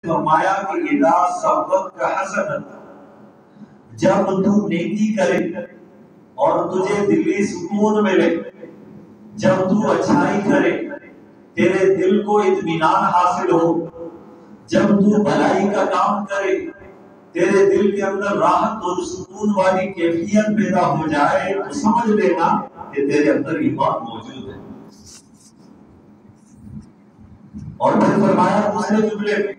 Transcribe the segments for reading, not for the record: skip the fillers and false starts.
فرمایا کہ اذا سبت کا حسن، جب تو نیکی کرے اور تجھے دلی سکون ملے، جب تو اچھائی کرے تیرے دل کو اطمینان حاصل ہو، جب تو بھلائی کا کام کرے تیرے دل کے اندر راحت اور سکون والی کیفیت پیدا ہو جائے، تو سمجھ لینا کہ تیرے اندر ایمان موجود ہے۔ اور پھر فرمایا دوسرے جملے میں،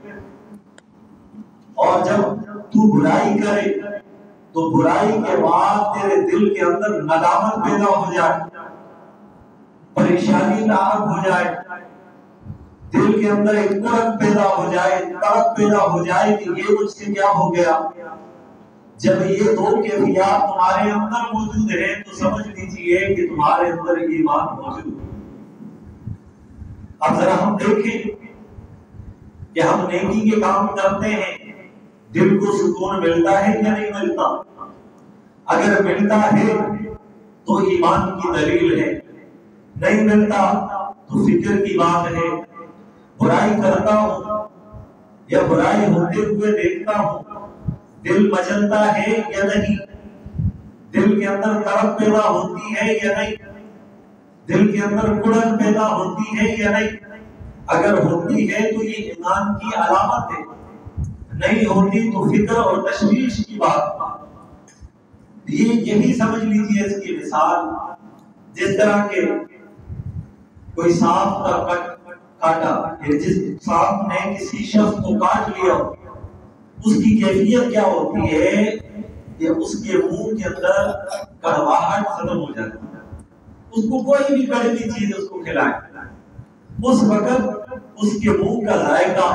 اور جب تو برائی کرے تو برائی کے بعد تیرے دل کے اندر ندامت پیدا ہو جائے، پریشانی لاحق ہو جائے، دل کے اندر ایک تڑپ پیدا ہو جائے، تڑپ پیدا ہو جائے کہ یہ مجھ سے کیا ہو گیا۔ جب یہ دو کیفیات تمہارے اندر موجود ہیں تو سمجھ لیجئے کہ تمہارے اندر ایمان موجود ہے۔ اب ذرا ہم دیکھیں کہ ہم نیکی کے کام کرتے ہیں، دل کو سکون ملتا ہے یا نہیں ملتا؟ اگر ملتا ہے تو ایمان کی دلیل ہے، نہیں ملتا تو فکر کی بات ہے۔ برائی کرتا ہوں یا برائی ہوتے ہوئے دیکھتا ہوں، دل مچلتا ہے یا نہیں؟ دل کے اندر تڑپ پیدا ہوتی ہے یا نہیں؟ دل کے اندر کڑن پیدا ہوتی ہے یا نہیں؟ اگر ہوتی ہے تو یہ ایمان کی علامت ہے، نہیں ہوتی تو فکر اور تشویش کی بات۔ یہی سمجھ لیجیے اس کی مثال، جس طرح کے کوئی سانپ کا کاٹا، جس سانپ نے کسی شخص کو کاٹ لیا، اس کی کیفیت کیا ہوتی ہے کہ اس کے منہ کے اندر کڑواہٹ ختم ہو جاتی ہے۔ اس کو کوئی بھی کڑوی چیز اس کو کھلائے، اس وقت اس کے منہ کا ذائقہ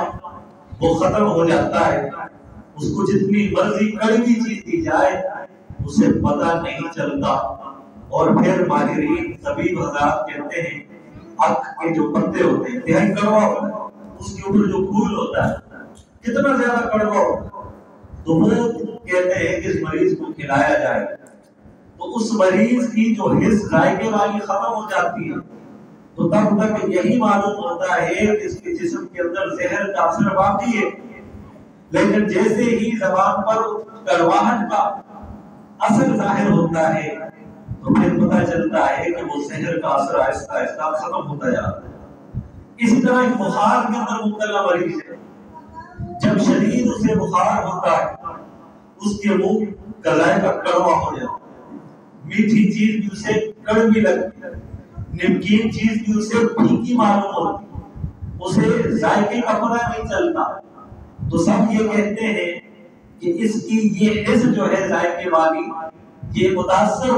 وہ ختم ہو جاتا ہے۔ اس کو جتنی مرضی کڑوی چیز دی جائے اسے پتہ نہیں چلتا۔ اور پھر ماہرین طبیب حضرات کہتے ہیں اکھ کے جو پتے ہوتے ہیں انتہائی کڑوا ہوتا ہے، اس کے اوپر جو پھول ہوتا ہے کتنا زیادہ کڑوا ہوتا ہے، تو وہ کہتے ہیں کہ اس مریض کو کھلایا جائے تو اس مریض کی جو حس ذائقے والی ختم ہو جاتی ہے، تو تب تک یہی معلوم ہوتا ہے کہ اس کے جسم کے اندر زہر کا اثر باقی ہے۔ لیکن جیسے ہی زبان پر کڑواہٹ کا اثر ظاہر ہوتا ہے تو پھر پتہ چلتا ہے کہ وہ زہر کا اثر آہستہ آہستہ ختم ہوتا جاتا ہے۔ اسی طرح ایک بخار کے اندر مبتلا مریض ہے، جب شدید اسے بخار ہوتا ہے اس کے منہ کا ذائقہ کڑوا ہو جاتا ہے، میٹھی چیز بھی اسے کڑوی لگتی ہے، نمکین چیز بھی اسے پھیکی معلوم ہوتی ہے، اسے ذائقے کا پتہ نہیں چلتا۔ تو سب یہ کہتے ہیں کہ اس کی یہ حس جو ہے ذائقے والی، یہ متاثر